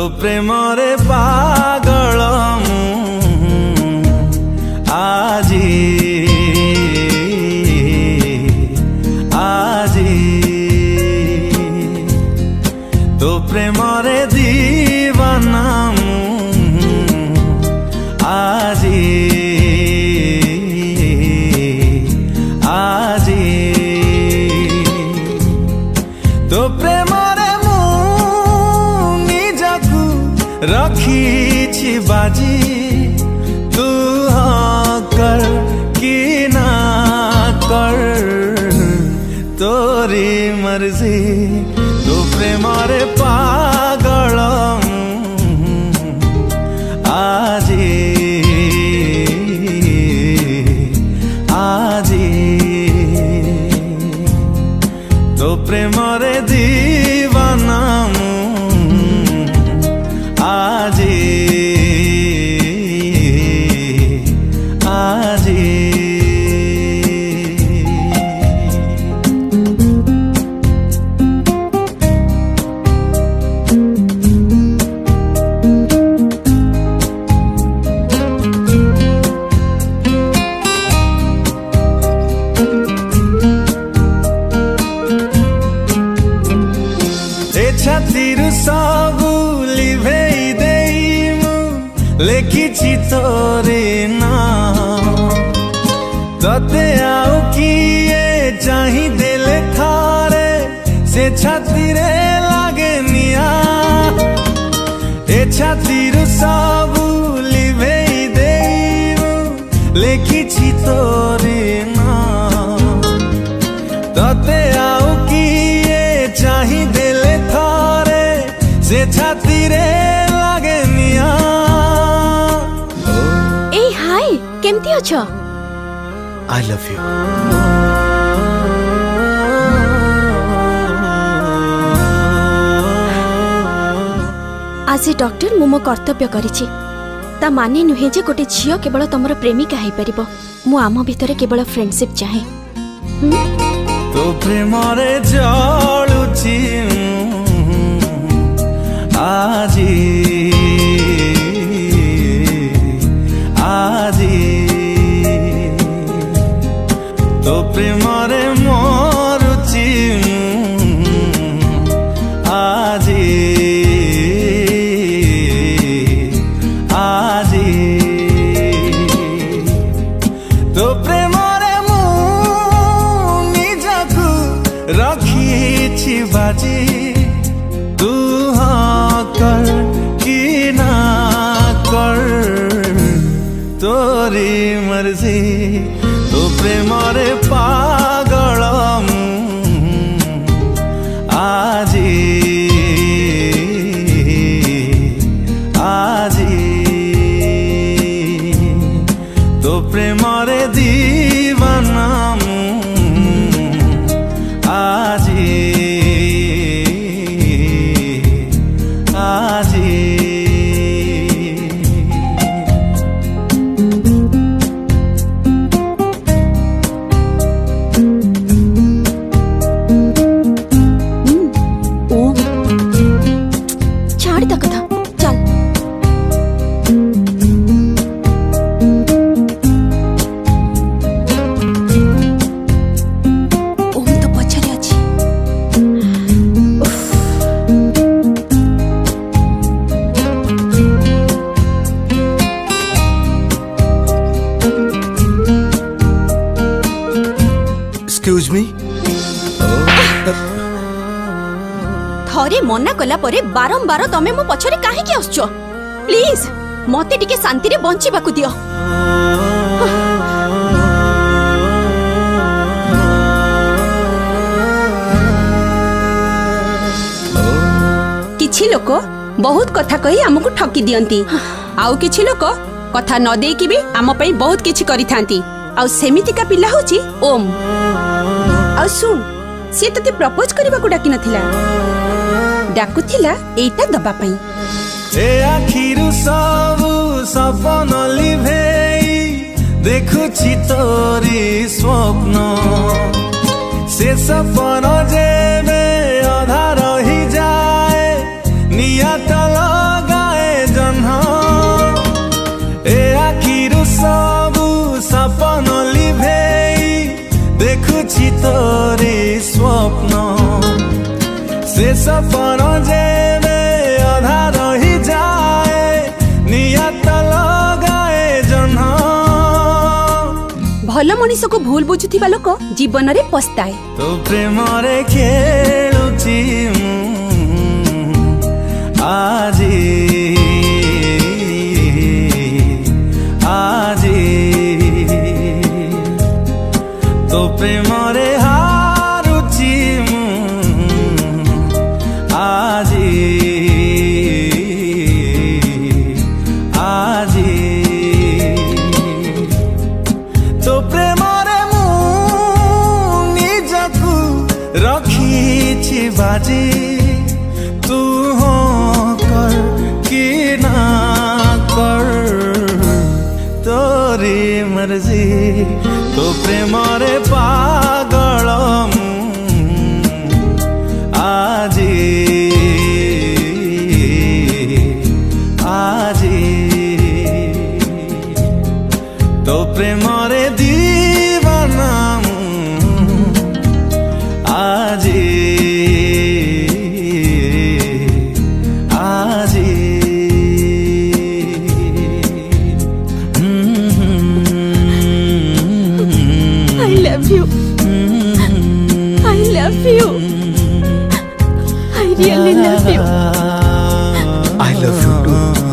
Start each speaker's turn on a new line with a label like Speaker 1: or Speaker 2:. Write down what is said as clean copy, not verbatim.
Speaker 1: तो प्रेमरे पागल आजी आजी तो प्रेमरे दीवाना आजी आजी तो प्रेमरे निजकू रखी बाजी तू हाँ कर कि ना कर तोरी मर्जी तो प्रेमरे पागल आजी आजी तो प्रेमरे दीवाना आजी आजी छातीर सबू लिभेई देइमु लेखिछि तोरे ना तते आउ किए चाही देले थारे से छातीरे लागे निया ए छातीर सबू लिभेई देइमु लेखिछि तोरे ना तते आउ किए चाही देले थारे से छातीरे लागे निया
Speaker 2: ए हाय केमती अछो
Speaker 3: आई लव यू
Speaker 2: आज डॉक्टर मो कर्तव्य करिछि ता माने नुहे जे गोटे झियो केवल तमर प्रेमिका हेई परिबो मु आम भितरे केवल फ्रेंडशिप चाहे
Speaker 1: तो प्रेमरे जळुछि आजी आजी तो प्रेमरे मरुछि आजी आजी तो प्रेमरे मु निजकू रखिछि बाजी तू हाँ कर कि ना कर तोरी मर्जी तो प्रेमरे पागल आजी आजी तो प्रेमरे दीवाना आजी आजी
Speaker 2: छाड़ द कथा चल ओम तो पछरे अछि
Speaker 3: एक्सक्यूज मी
Speaker 2: थरे मना कला परे बारंबार तमे मो पछरे काहे के आछो प्लीज मते टिके शांति रे बंचिबाकू दियो
Speaker 4: किछि लोक बहुत कथा कही हमकु ठकी दियंती आउ किछि लोक कथा न देई कि भी आम पई बहुत किछि करिथांती आउ सेमितिका पिला होची ओम आउ सुन से तते प्रपोज करबाकू डाकी नथिला डाकुथिला एटा दबा पई
Speaker 1: ए आखिरु सब सपन लिभेई देखुछि तोरी स्वप्न से सपन जेबे अधा रही जाए नियत দেখুছি তোরে স্বপ্ন সে সপন যেবে অধা রহি যায় নিয়াত লগাए জহ্ন
Speaker 4: ଭଲ ମଣିଷକୁ ଭୁଲ ବୁଝୁଥିବା ଲୋକ ଜୀବନରେ ପସ୍ତାଏ।
Speaker 1: তো প্রেমরে খেলুছি আজি আজি তো প্রেমরে হারুছি আজি আজি তো প্রেমরে মু নিজকু রখিছি বাজি তু হ্যাঁ কর কি না কর তোরি মর্জি তো প্রেমরে পাগল মু আজি আজি তো প্রেমরে দিবানা মু আজি আজি
Speaker 2: I love you. I love you. I really love you.
Speaker 3: I love you too.